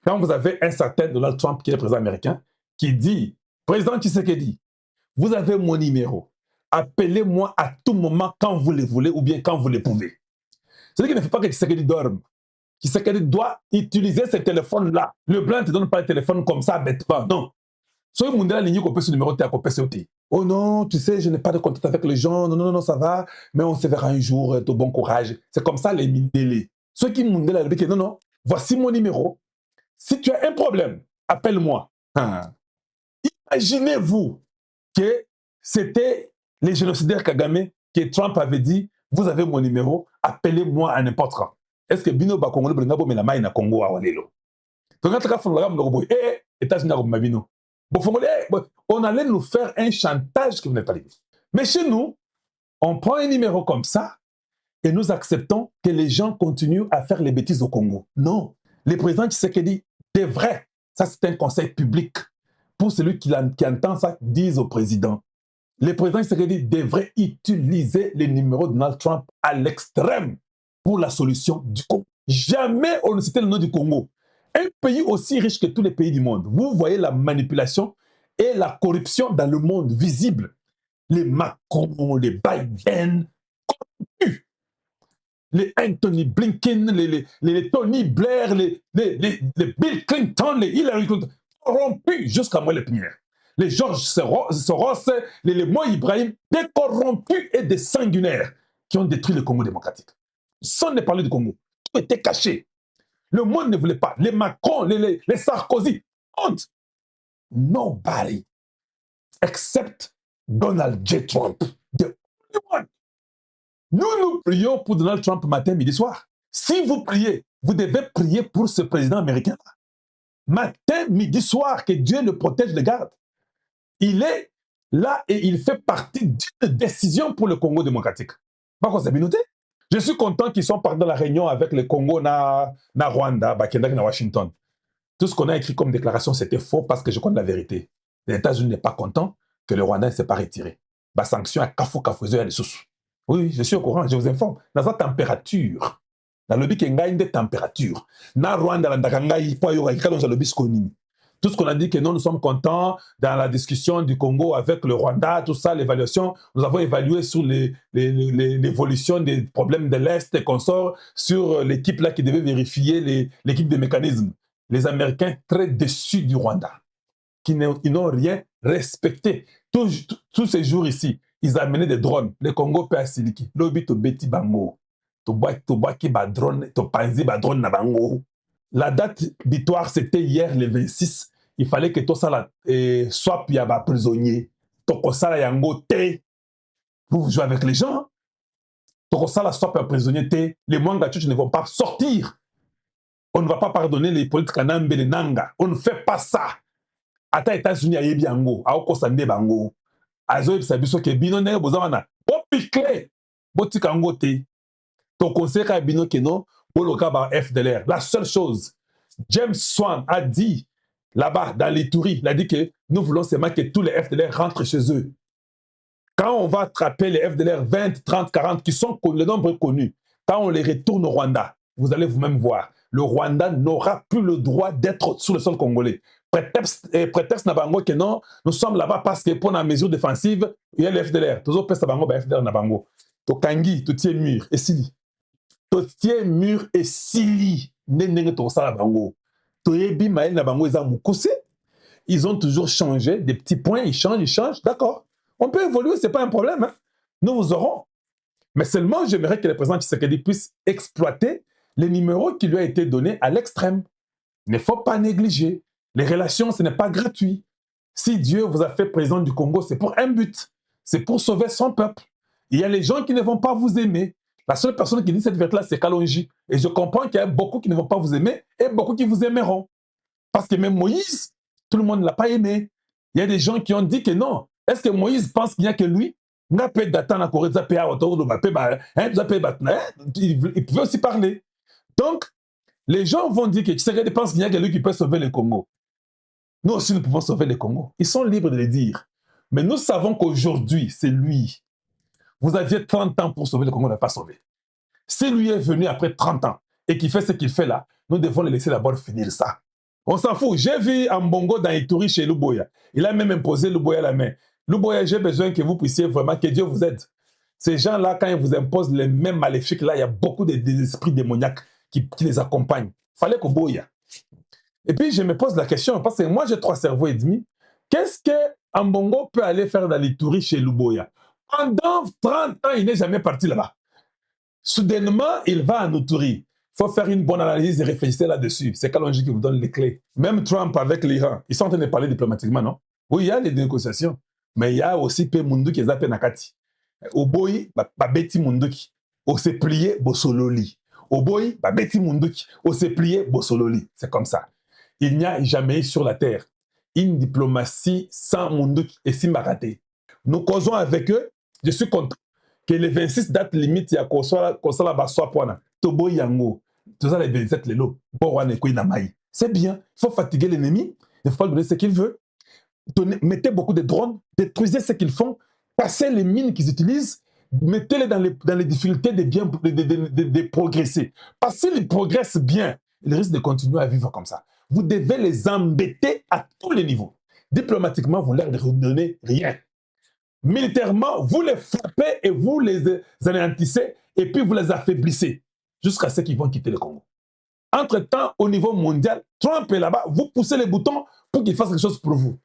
Quand vous avez un certain Donald Trump, qui est le président américain, qui dit, président Tshisekedi, vous avez mon numéro. Appelez-moi à tout moment quand vous le voulez ou bien quand vous le pouvez. C'est-à-dire qu'il ne faut pas que Tshisekedi dorme. Tshisekedi doit utiliser ce téléphone-là. Le blanc ne te donne pas un téléphone comme ça, bêtement. Non. Soyez mondial, ligne qu'on peut ce numéro, oh non, tu sais, je n'ai pas de contact avec les gens. Non, non, non, ça va. Mais on se verra un jour. De bon courage. C'est comme ça les mindélés. Ceux qui mondial, non, non, voici mon numéro. Si tu as un problème, appelle-moi. Ah. Imaginez-vous que c'était les génocidaires Kagame que Trump avait dit, vous avez mon numéro, appelez-moi à n'importe quand. Est-ce que Bino Bakongolo Bringabo mais la main na Congo à Walelo? Donc, États-Unis on allait nous faire un chantage que vous n'êtes pas dit. Mais chez nous, on prend un numéro comme ça et nous acceptons que les gens continuent à faire les bêtises au Congo. Non. Le président Tshisekedi devrait, ça c'est un conseil public, pour celui qui entend ça, dise au président. Le président Tshisekedi devrait utiliser les numéros de Donald Trump à l'extrême pour la solution du Congo. Jamais on ne citait le nom du Congo. Un pays aussi riche que tous les pays du monde. Vous voyez la manipulation et la corruption dans le monde visible. Les Macron, les Biden, corrompus. Les Anthony Blinken, les Tony Blair, les Bill Clinton, les Hillary Clinton, corrompus jusqu'à moi les Pierre. Les George Soros, les Mo Ibrahim, des corrompus et des sanguinaires qui ont détruit le Congo démocratique. Sans ne parler du Congo, tout était caché. Le monde ne voulait pas. Les Macron, les Sarkozy, honte. Nobody except Donald J. Trump. The only one. Nous prions pour Donald Trump matin, midi, soir. Si vous priez, vous devez prier pour ce président américain. Matin, midi, soir, que Dieu le protège, le garde. Il est là et il fait partie d'une décision pour le Congo démocratique. Pas qu'on s'est bien noté. Je suis content qu'ils sont partis dans la réunion avec le Congo, na Rwanda, Bakenda, na Washington. Tout ce qu'on a écrit comme déclaration, c'était faux parce que je connais la vérité. Les États-Unis n'est pas content que le Rwanda ne s'est pas retiré. La sanction à Kafou Kafouzo et les sous. Oui, je suis au courant, je vous informe. Dans sa température, dans le but qu'il y a une température, na Rwanda, tout ce qu'on a dit que nous sommes contents dans la discussion du Congo avec le Rwanda, tout ça, l'évaluation, nous avons évalué sur l'évolution des problèmes de l'Est et qu'on sort sur l'équipe là qui devait vérifier l'équipe de mécanismes. Les Américains très déçus du Rwanda, qui n'ont rien respecté. Tous ces jours ici, ils amenaient des drones. Le Congo peut asiliki. Lobi to beti bango. To boaki ba drone, to panzi ba drone na bango. La date victoire, c'était hier, le 26. Il fallait que tout ça soit yaba prisonnier. Toko sala yango te. Vous jouez avec les gens. Toko sala soit prisonnier te. Les Mwangachuch ne vont pas sortir. On ne va pas pardonner les politiques Kanambe, les Nanga. On ne fait pas ça. Ata États-Unis a yebi yango. Aoko sande bango. Azo yebisa biso ke bino ne bozawana. Bo pikle. Bo tikango te. Ton conseil ka bino ke non. Boloka ba FDLR. La seule chose, James Swan a dit là-bas dans les touris, il a dit que nous voulons seulement que tous les FDLR rentrent chez eux. Quand on va attraper les FDLR 20, 30, 40 qui sont le nombre connu, quand on les retourne au Rwanda, vous allez vous-même voir, le Rwanda n'aura plus le droit d'être sur le sol congolais. Prétexte Nabango que non, nous sommes là-bas parce que pour la mesure défensive, il y a les FDLR. Tous autres Nabango, FDLR Nabango. To Kangi, to tie mur, et Sili. To tie mur et Sili. Nenenge to sala bango. To yebi maël Nabango, ils ont toujours changé, des petits points, ils changent, d'accord. On peut évoluer, ce n'est pas un problème. Hein. Nous vous aurons. Mais seulement, j'aimerais que le président Tshisekedi puisse exploiter les numéros qui lui ont été donnés à l'extrême. Il ne faut pas négliger. Les relations, ce n'est pas gratuit. Si Dieu vous a fait président du Congo, c'est pour un but. C'est pour sauver son peuple. Il y a les gens qui ne vont pas vous aimer. La seule personne qui dit cette vérité-là, c'est Kalonji. Et je comprends qu'il y a beaucoup qui ne vont pas vous aimer et beaucoup qui vous aimeront. Parce que même Moïse, tout le monde ne l'a pas aimé. Il y a des gens qui ont dit que non. Est-ce que Moïse pense qu'il n'y a que lui? Il pouvait aussi parler. Donc, les gens vont dire que Tshisekedi pense qu'il n'y a que lui qui peut sauver le Congo. Nous aussi, nous pouvons sauver le Congo. Ils sont libres de le dire. Mais nous savons qu'aujourd'hui, c'est lui. Vous aviez 30 ans pour sauver le Congo, on n'a pas sauvé. Si lui est venu après 30 ans et qu'il fait ce qu'il fait là, nous devons le laisser d'abord finir ça. On s'en fout. J'ai vu Ambongo dans Ituri chez Luboya. Il a même imposé Luboya la main. Luboya, j'ai besoin que vous puissiez vraiment, que Dieu vous aide. Ces gens-là, quand ils vous imposent les mêmes maléfiques, là, il y a beaucoup d'esprits démoniaques qui les accompagnent. Fallait que Boya. Et puis, je me pose la question, parce que moi, j'ai 3 cerveaux et demi. Qu'est-ce que Ambongo peut aller faire dans l'Ituri chez Luboya? Pendant 30 ans, il n'est jamais parti là-bas. Soudainement, il va en Ituri. Il faut faire une bonne analyse et réfléchir là-dessus. C'est Kalonji qui vous donne les clés. Même Trump avec l'Iran, ils sont en train de parler diplomatiquement, non? Oui, il y a des négociations. Mais il y a aussi P. Mundu qui est appelé Nakati. Oboyi, Babeti Munduki. On s'est plié, Bosololi. Oboyi, Babeti Munduki. On s'est plié, Bosololi. C'est comme ça. Il n'y a jamais eu sur la terre une diplomatie sans Munduki et Simbarate. Nous causons avec eux. Je suis content que les 26 dates limites, il y a Kosala Baswa Poana, Tobo Yango, tout ça les 27 les lots, Borwane Kouinamaï. C'est bien, il faut fatiguer l'ennemi, il ne faut pas lui donner ce qu'il veut. Mettez beaucoup de drones, détruisez ce qu'ils font, cassez les mines qu'ils utilisent, mettez-les dans les difficultés de progresser. Parce qu'ils progressent bien, ils risquent de continuer à vivre comme ça. Vous devez les embêter à tous les niveaux. Diplomatiquement, vous ne leur donnez rien. Militairement, vous les frappez et vous les anéantissez et puis vous les affaiblissez jusqu'à ce qu'ils vont quitter le Congo. Entre-temps, au niveau mondial, Trump est là-bas, vous poussez les boutons pour qu'il fasse quelque chose pour vous.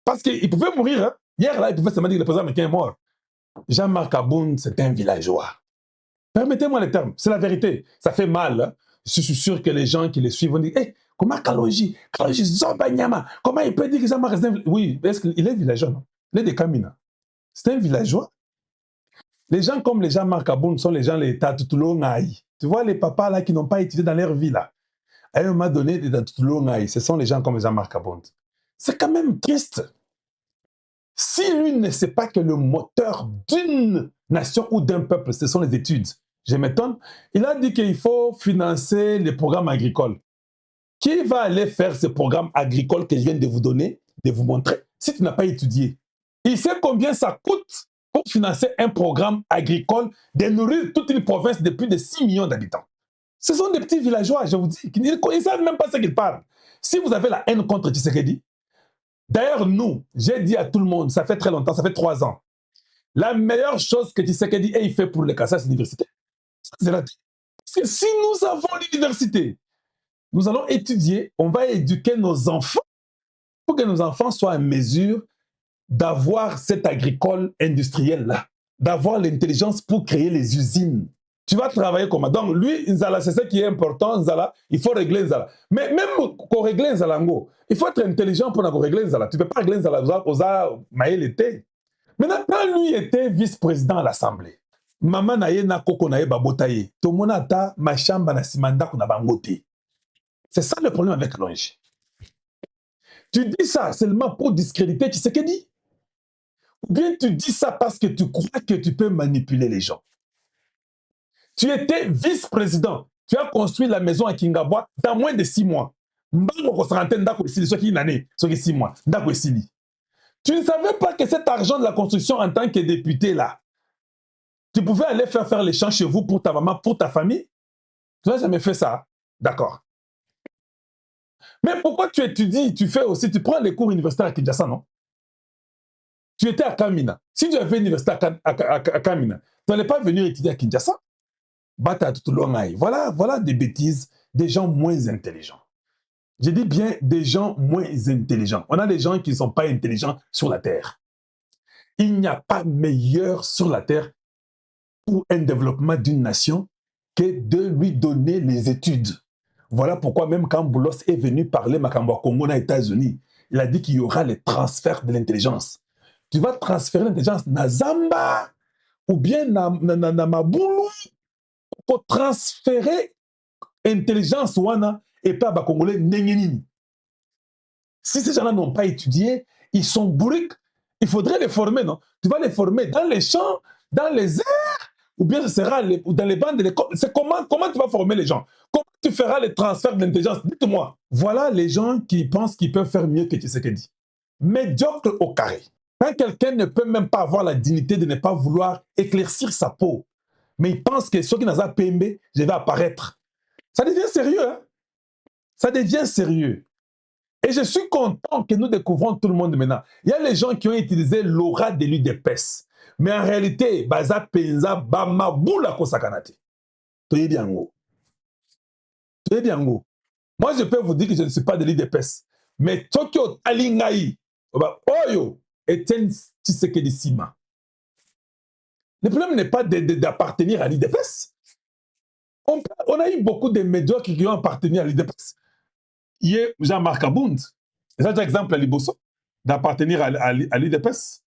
Parce qu'il pouvait mourir. Hein. Hier, là, il pouvait seulement dire que le président américain est mort. Jean-Marc Aboun, c'est un villageois. Permettez-moi le terme, c'est la vérité. Ça fait mal. Hein. Je suis sûr que les gens qui les suivent vont dire hey, comment Kalonji Zobanyama, comment il peut dire que Jean-Marc est un villageois? Oui, est-ce qu'il est villageois, non? Il est des Kamina. C'est un villageois. Les gens comme les gens Jean-Marc Aboun sont les gens, les Tatutulo Ngaï. Tu vois, les papas là qui n'ont pas étudié dans leur vie là. À un moment donné, les Tatutulo Ngaï, ce sont les gens comme Jean-Marc Aboun. C'est quand même triste. Si lui ne sait pas que le moteur d'une nation ou d'un peuple, ce sont les études, je m'étonne, il a dit qu'il faut financer les programmes agricoles. Qui va aller faire ce programme agricole que je viens de vous donner, de vous montrer, si tu n'as pas étudié? Il sait combien ça coûte pour financer un programme agricole de nourrir toute une province de plus de 6 millions d'habitants. Ce sont des petits villageois, je vous dis, ils ne savent même pas ce qu'ils parlent. Si vous avez la haine contre Tshisekedi, d'ailleurs, nous, j'ai dit à tout le monde, ça fait très longtemps, ça fait 3 ans, la meilleure chose que Tshisekedi ait fait pour le Kassas, c'est l'université. Parce que si nous avons l'université, nous allons étudier, on va éduquer nos enfants pour que nos enfants soient en mesure d'avoir cet agricole industriel-là, d'avoir l'intelligence pour créer les usines. Tu vas travailler comment? Donc, lui, Nzala, c'est ce qui est important, Nzala, il faut régler Nzala. Mais même pour régler Nzala, il faut être intelligent pour régler Nzala. Tu ne peux pas régler Nzala, Maël était. Maintenant, quand lui était vice-président à l'Assemblée, maman naye na koko naye babotaye, to monata machamba na simanda kuna bangote. C'est ça le problème avec Longe. Tu dis ça seulement pour discréditer Tshisekedi? Ou bien tu dis ça parce que tu crois que tu peux manipuler les gens? Tu étais vice-président. Tu as construit la maison à Kingabwa dans moins de 6 mois. Tu ne savais pas que cet argent de la construction en tant que député là, tu pouvais aller faire les champs chez vous pour ta maman, pour ta famille? Tu n'as jamais fait ça. D'accord. Mais pourquoi tu étudies, tu fais aussi, tu prends les cours universitaires à Kinshasa, non? Tu étais à Kamina. Si tu avais une université à Kamina, tu n'allais pas venir étudier à Kinshasa? Voilà des bêtises, des gens moins intelligents. Je dis bien des gens moins intelligents. On a des gens qui ne sont pas intelligents sur la Terre. Il n'y a pas meilleur sur la Terre pour un développement d'une nation que de lui donner les études. Voilà pourquoi même quand Boulos est venu parler Makambo Congo aux États-Unis, il a dit qu'il y aura les transferts de l'intelligence. Tu vas transférer l'intelligence na Zamba ou bien na Maboulou pour transférer intelligence wana et pas ba Congolais nengenini. Si ces gens-là n'ont pas étudié, ils sont bourriques. Il faudrait les former, non? Tu vas les former dans les champs, dans les airs, ou bien ce sera dans les bandes de l'école. C'est comment tu vas former les gens? Comment tu feras les transferts d'intelligence? Dites-moi. Voilà les gens qui pensent qu'ils peuvent faire mieux que Tshisekedi. Médiocre au carré. Quand quelqu'un ne peut même pas avoir la dignité de ne pas vouloir éclaircir sa peau, mais il pense que ceux qui n'ont pas PMB, je vais apparaître. Ça devient sérieux, hein? Ça devient sérieux. Et je suis content que nous découvrons tout le monde maintenant. Il y a les gens qui ont utilisé l'aura de l'UDPS. Mais en réalité, Baza Penza Bama Boula Kosakanate. Toyebiango. Toyebiango. Moi, je peux vous dire que je ne suis pas de l'UDPS. Mais Tokyo Talingaï, Oyo, Etienne Tshisekedi Sima. Le problème n'est pas d'appartenir à l'UDPS. On a eu beaucoup de médiocres qui ont appartenu à l'UDPS. Il y a Jean-Marc Abound. C'est un exemple à Liboso d'appartenir à l'UDPS.